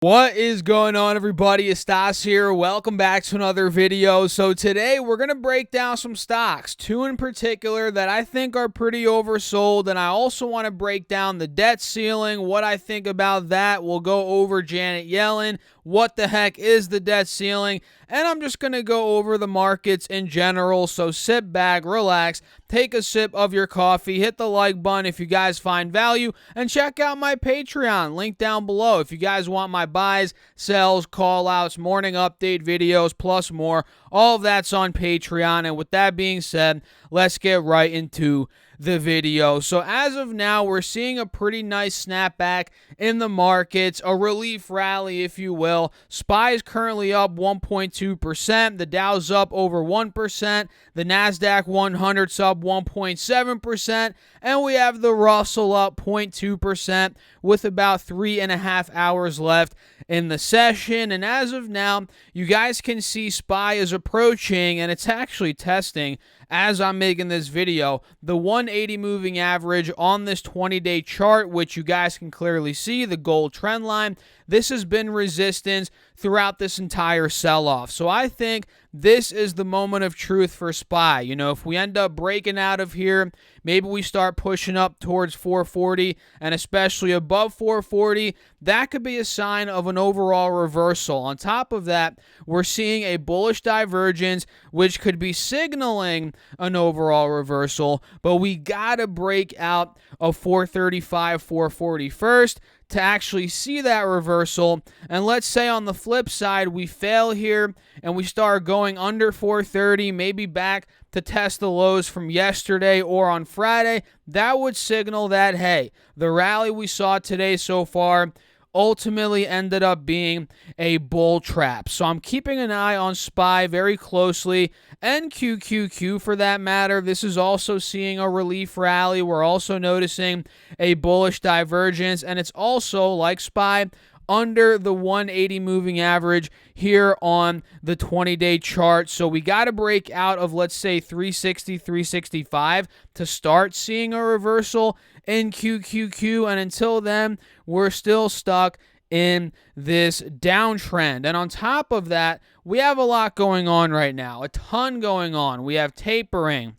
What is going on, everybody? It's Stas here. Welcome back to another video. So today we're going to break down some stocks, two in particular that I think are pretty oversold, and I also want to break down the debt ceiling, what I think about that. We'll go over Janet Yellen, what the heck is the debt ceiling, and I'm just going to go over the markets in general. So sit back, relax, take a sip of your coffee, hit the like button if you guys find value, and check out my Patreon, link down below. If you guys want my buys, sells, call outs, morning update videos, plus more, all of that's on Patreon. And with that being said, let's get right into the video. So as of now, we're seeing a pretty nice snapback in the markets, a relief rally, if you will. SPY is currently up 1.2%. The Dow's up over 1%. The NASDAQ 100's up 1.7%. And we have the Russell up 0.2% with about 3.5 hours left in the session. And as of now, you guys can see SPY is approaching, and it's actually testing as I'm making this video, the 180 moving average on this 20-day chart, which you guys can clearly see, the gold trend line. This has been resistance throughout this entire sell-off. So I think this is the moment of truth for SPY. You know, if we end up breaking out of here, maybe we start pushing up towards 440 and especially above 440, that could be a sign of an overall reversal. On top of that, we're seeing a bullish divergence, which could be signaling an overall reversal, but we gotta break out of 435, 440 first to actually see that reversal. And let's say on the flip side, we fail here and we start going under 430, maybe back to test the lows from yesterday or on Friday. That would signal that, hey, the rally we saw today so far ultimately ended up being a bull trap. So I'm keeping an eye on SPY very closely, and QQQ for that matter. This is also seeing a relief rally. We're also noticing a bullish divergence, and it's also, like SPY, under the 180 moving average here on the 20-day chart. So we got to break out of, let's say, 360, 365 to start seeing a reversal in QQQ. And until then, we're still stuck in this downtrend. And on top of that, we have a lot going on right now, a ton going on. We have tapering,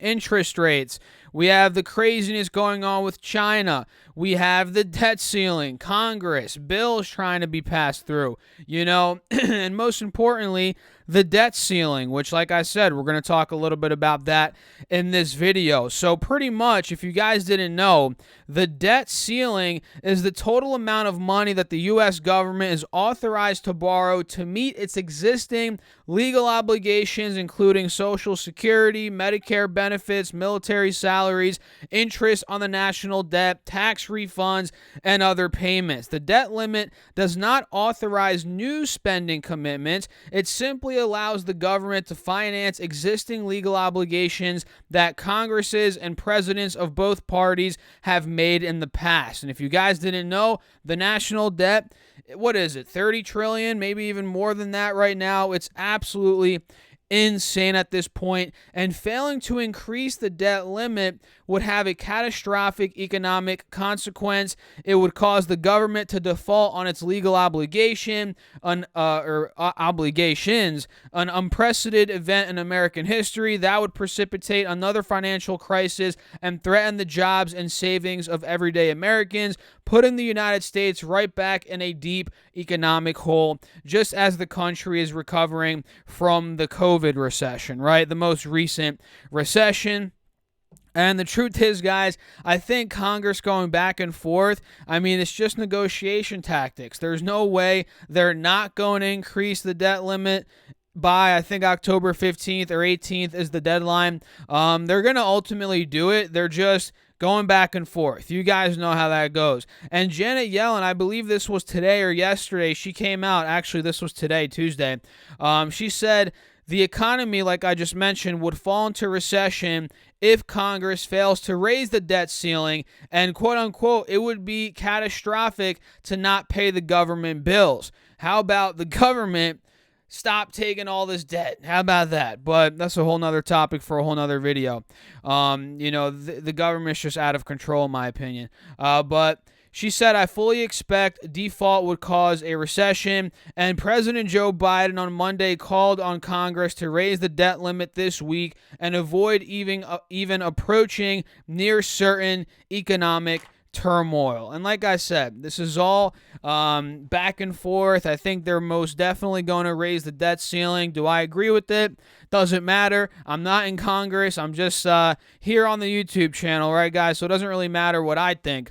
interest rates. We have the craziness going on with China. We have the debt ceiling, Congress, bills trying to be passed through, you know, and most importantly, the debt ceiling, which, like I said, we're going to talk a little bit about that in this video. So pretty much, if you guys didn't know, the debt ceiling is the total amount of money that the U.S. government is authorized to borrow to meet its existing legal obligations, including Social Security, Medicare benefits, military salaries, interest on the national debt, tax refunds, and other payments. The debt limit does not authorize new spending commitments. It simply allows the government to finance existing legal obligations that Congresses and presidents of both parties have made in the past. And if you guys didn't know, the national debt, what is it, 30 trillion, maybe even more than that right now. It's absolutely insane at this point, and failing to increase the debt limit would have a catastrophic economic consequence. It would cause the government to default on its legal obligations, an unprecedented event in American history that would precipitate another financial crisis and threaten the jobs and savings of everyday Americans, putting the United States right back in a deep economic hole, just as the country is recovering from the COVID recession, right? The most recent recession. And the truth is, guys, I think Congress going back and forth, I mean, it's just negotiation tactics. There's no way they're not going to increase the debt limit by, I think, October 15th or 18th is the deadline. They're going to ultimately do it. They're just going back and forth. You guys know how that goes. And Janet Yellen, I believe this was today or yesterday, she came out, actually this was today, Tuesday. She said the economy, like I just mentioned, would fall into recession if Congress fails to raise the debt ceiling, and quote unquote, it would be catastrophic to not pay the government bills. How about the government stop taking all this debt? How about that? But that's a whole nother topic for a whole nother video. The government's just out of control, in my opinion. But She said, I fully expect default would cause a recession, and President Joe Biden on Monday called on Congress to raise the debt limit this week and avoid even approaching near certain economic turmoil. And like I said, this is all back and forth. I think they're most definitely going to raise the debt ceiling. Do I agree with it? Doesn't matter. I'm not in Congress. I'm just here on the YouTube channel, right, guys? So it doesn't really matter what I think.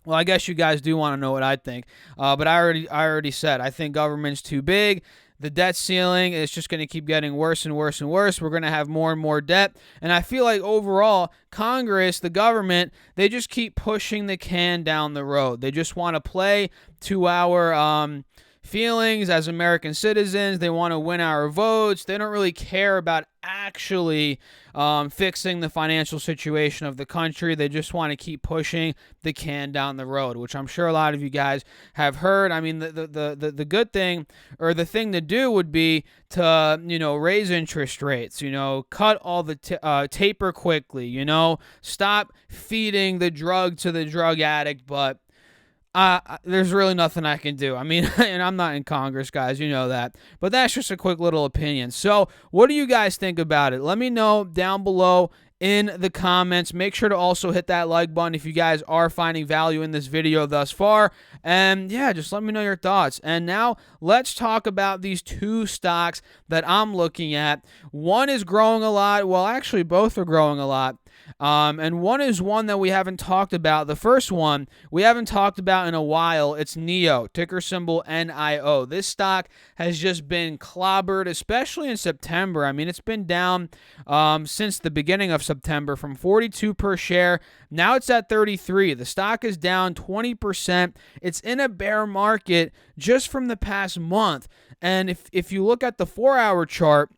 Well, I guess you guys do want to know what I think, but I already said I think government's too big. The debt ceiling is just going to keep getting worse and worse and worse. We're going to have more and more debt. And I feel like overall, Congress, the government, they just keep pushing the can down the road. They just want to play to our feelings as American citizens. They want to win our votes. They don't really care about actually fixing the financial situation of the country. They just want to keep pushing the can down the road, which I'm sure a lot of you guys have heard. I mean, the good thing, or the thing to do, would be to, raise interest rates, cut all the taper quickly, stop feeding the drug to the drug addict, but there's really nothing I can do. I mean, and I'm not in Congress, guys. You know that. But that's just a quick little opinion. So what do you guys think about it? Let me know down below in the comments. Make sure to also hit that like button if you guys are finding value in this video thus far. And yeah, just let me know your thoughts. And now let's talk about these two stocks that I'm looking at. One is growing a lot. Well, actually, both are growing a lot. And one is one that we haven't talked about. The first one we haven't talked about in a while. It's NIO, ticker symbol NIO. This stock has just been clobbered, especially in September. I mean, it's been down since the beginning of September from 42 per share. Now it's at 33. The stock is down 20%. It's in a bear market just from the past month. And if you look at the 4-hour chart,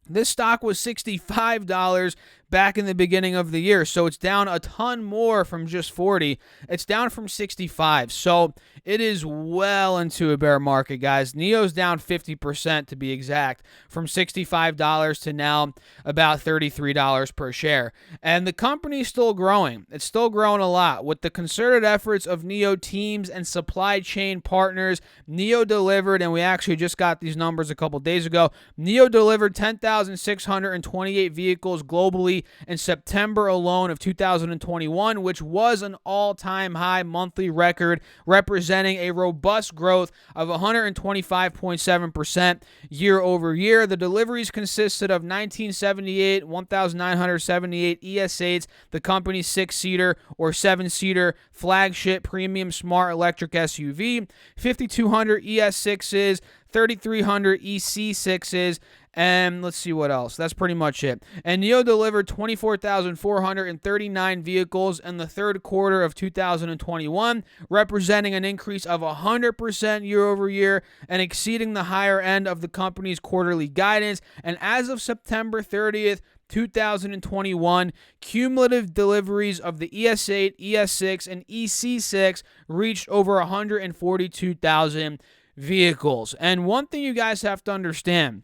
this stock was $65 back in the beginning of the year. So it's down a ton more from just 40. It's down from 65. So it is well into a bear market, guys. NIO's down 50% to be exact, from $65 to now about $33 per share. And the company's still growing. It's still growing a lot. With the concerted efforts of NIO teams and supply chain partners, NIO delivered, and we actually just got these numbers a couple days ago, NIO delivered 10,628 vehicles globally in September alone of 2021, which was an all-time high monthly record, representing a robust growth of 125.7% year over year. The deliveries consisted of 1,978 ES8s, the company's 6-seater or 7-seater flagship premium smart electric SUV, 5,200 ES6s, 3,300 EC6s, and let's see what else. That's pretty much it. And NIO delivered 24,439 vehicles in the third quarter of 2021, representing an increase of 100% year over year and exceeding the higher end of the company's quarterly guidance. And as of September 30th, 2021, cumulative deliveries of the ES8, ES6, and EC6 reached over 142,000 vehicles. And one thing you guys have to understand,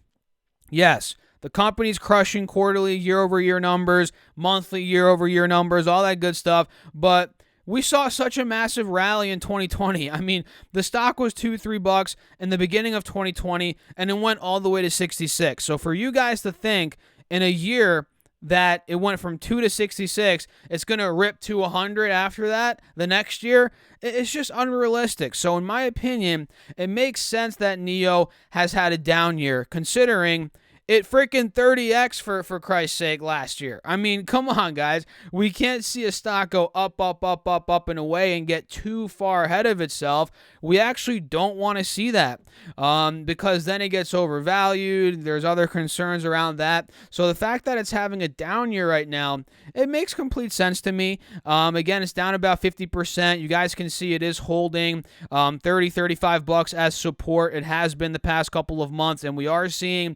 yes, the company's crushing quarterly year-over-year numbers, monthly year-over-year numbers, all that good stuff, but we saw such a massive rally in 2020. I mean, the stock was $2-3 in the beginning of 2020, and it went all the way to 66. So for you guys to think in a year that it went from 2 to 66, it's going to rip to 100 after that the next year, it's just unrealistic. So in my opinion, it makes sense that NIO has had a down year, considering it freaking 30x for Christ's sake last year. I mean, come on, guys. We can't see a stock go up, and away and get too far ahead of itself. We actually don't want to see that because then it gets overvalued. There's other concerns around that. So the fact that it's having a down year right now, it makes complete sense to me. Again, it's down about 50%. You guys can see it is holding $30-$35 as support. It has been the past couple of months, and we are seeing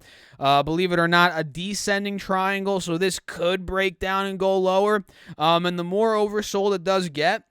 believe it or not, a descending triangle, so this could break down and go lower. And the more oversold it does get,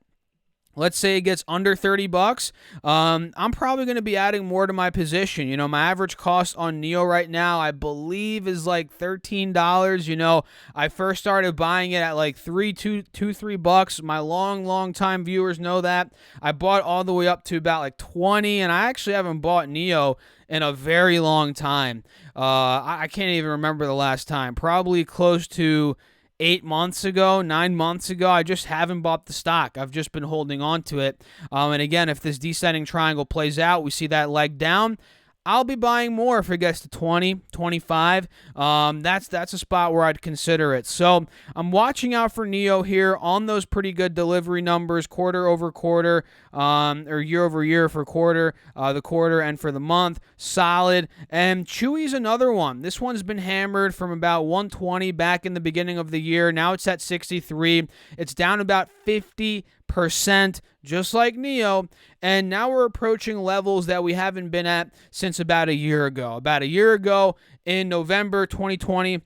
let's say it gets under 30 bucks, I'm probably going to be adding more to my position. You know, my average cost on NEO right now, I believe, is like $13. You know, I first started buying it at like $3 My long time viewers know that. I bought all the way up to about like 20, and I actually haven't bought NEO in a very long time. I can't even remember the last time. Probably close to 8 months ago, 9 months ago. I just haven't bought the stock. I've just been holding on to it. And again, if this descending triangle plays out, we see that leg down, I'll be buying more if it gets to 20, 25. That's a spot where I'd consider it. So I'm watching out for NEO here on those pretty good delivery numbers, quarter over quarter, or year over year for the quarter and for the month. Solid. And Chewy's another one. This one's been hammered from about 120 back in the beginning of the year. Now it's at 63. It's down about 50%, just like NEO, and now we're approaching levels that we haven't been at since about a year ago. About a year ago, in November 2020,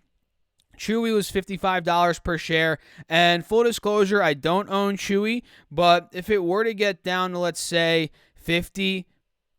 Chewy was $55 per share, and full disclosure, I don't own Chewy, but if it were to get down to, let's say, 50,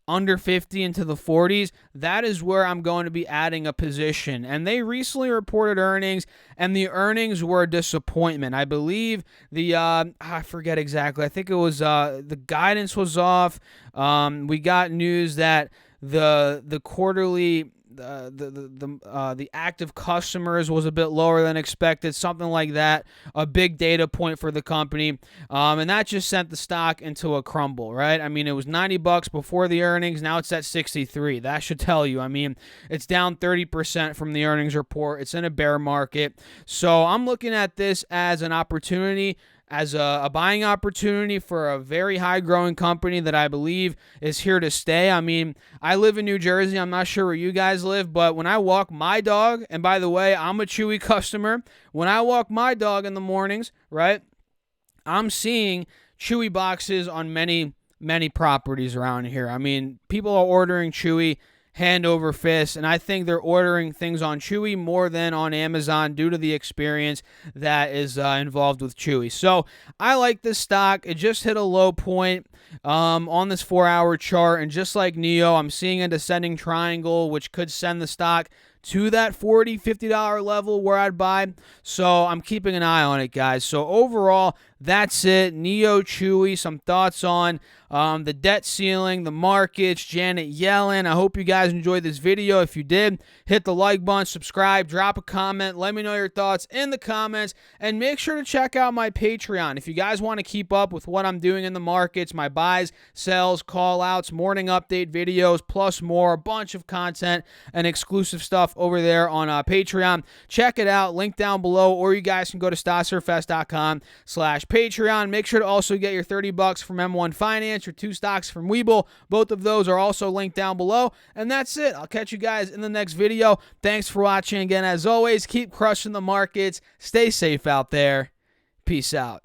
under 50 into the 40s, that is where I'm going to be adding a position. And they recently reported earnings, and the earnings were a disappointment. I believe I forget exactly. I think it was the guidance was off. We got news that the quarterly the active customers was a bit lower than expected, something like that, a big data point for the company, and that just sent the stock into a crumble, right? I mean, it was 90 bucks before the earnings, now it's at 63. That should tell you. I mean, it's down 30% from the earnings report. It's in a bear market, so I'm looking at this as an opportunity, as a buying opportunity for a very high-growing company that I believe is here to stay. I mean, I live in New Jersey. I'm not sure where you guys live, but when I walk my dog, and by the way, I'm a Chewy customer, when I walk my dog in the mornings, right, I'm seeing Chewy boxes on many properties around here. I mean, people are ordering Chewy hand over fist, and I think they're ordering things on Chewy more than on Amazon due to the experience that is involved with Chewy. So I like this stock. It just hit a low point on this 4-hour chart, and just like NEO, I'm seeing a descending triangle, which could send the stock to that $40, $50 level where I'd buy. So I'm keeping an eye on it, guys. So overall, that's it. NEO, Chewy, some thoughts on the debt ceiling, the markets, Janet Yellen. I hope you guys enjoyed this video. If you did, hit the like button, subscribe, drop a comment. Let me know your thoughts in the comments, and make sure to check out my Patreon. If you guys want to keep up with what I'm doing in the markets, my buys, sells, call-outs, morning update videos, plus more, a bunch of content and exclusive stuff over there on Patreon. Check it out, link down below, or you guys can go to StockSurfest.com/Patreon. Make sure to also get your 30 bucks from M1 Finance, your 2 stocks from Webull. Both of those are also linked down below. And that's it. I'll catch you guys in the next video. Thanks for watching again. As always, keep crushing the markets. Stay safe out there. Peace out.